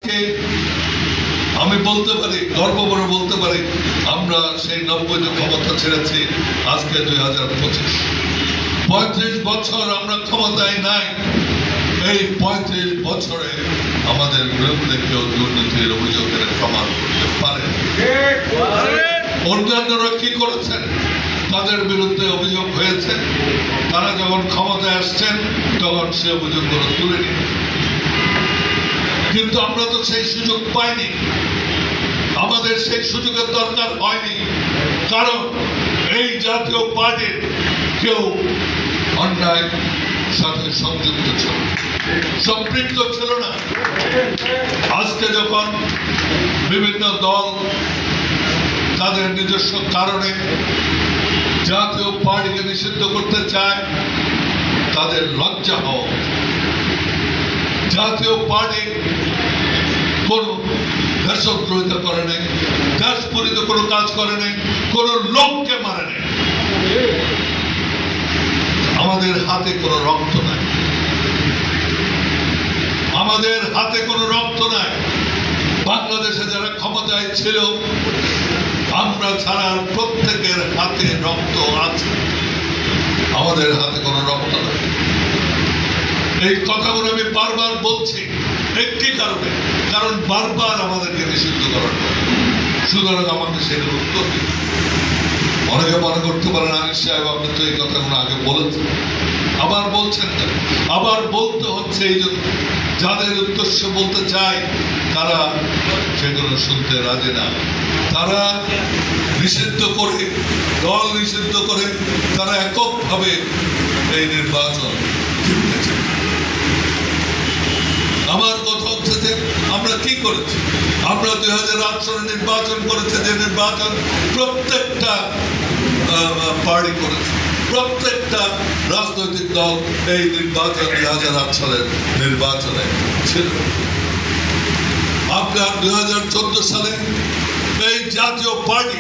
আজকে আমি বলতে পারি, গর্ব করে বলতে পারি, আমরা সেই 90 ক্ষমতা ছেড়েছি, আজকে 2025। 35 বছর আমরা ক্ষমতায় নাই। এই 35 বছরে আমাদের বিরুদ্ধে কেউ দুর্নীতির অভিযোগের প্রমাণ করতে পারে। অন্যান্যরা কি করেছেন? তাদের বিরুদ্ধে অভিযোগ হয়েছে, তারা যখন ক্ষমতায় আসছেন তখন সে অভিযোগগুলো তুলে নিয়েছে। কিন্তু আমরা তো সেই সুযোগ পাইনি, আমাদের সেই সুযোগের দরকার হয়নি, কারণ এই জাতীয় পার্টির কেউ অন্যায় সাথে সংযুক্ত ছিল, সম্পৃক্ত ছিল না। আজকে যখন বিভিন্ন দল তাদের নিজস্ব কারণে জাতীয় পার্টিকে নিষিদ্ধ করতে চায়, তাদের লজ্জা হওয়া। জাতীয় পার্টি কোন দেশদ্রোহিতা করে নাই, দেশপরিত কোনো কাজ করে নাই, কোন লোককে মারে নাই। আমাদের হাতে কোনো রক্ত নাই, আমাদের হাতে কোনো রক্ত নাই। বাংলাদেশে যারা ক্ষমতায় ছিল, আমরা ছাড়া প্রত্যেকের হাতে রক্ত আছে, আমাদের হাতে কোনো রক্ত নাই। এই কথাগুলো আমি বারবার বলছি একটি কারণে, কারণ বারবার আমাদেরকে নিষিদ্ধ করার। সুতরাং আমাকে সেটার উত্তর দিন। অনেকে মনে করতে পারেন আনিস সাহেব আপনি তো এই কথাগুলো আগে বলেছেন, আবার বলছেন না। আবার বলতে হচ্ছে এই জন্য, যাদের উদ্দেশ্য বলতে চাই তারা সেগুলো শুনতে রাজি না। তারা নিষিদ্ধ করে, দল নিষিদ্ধ করে তারা এককভাবে এই নির্বাচন জিততে চায়। আমার কথা হচ্ছে যে আমরা কি করেছি? আমরা 2008 সালে নির্বাচন করেছে, যে নির্বাচন প্রত্যেকটা পার্টি করেছে, প্রত্যেকটা রাজনৈতিক দল এই নির্বাচন 2008 সালের নির্বাচনে ছিল। আপনার 2014 সালে এই জাতীয় পার্টি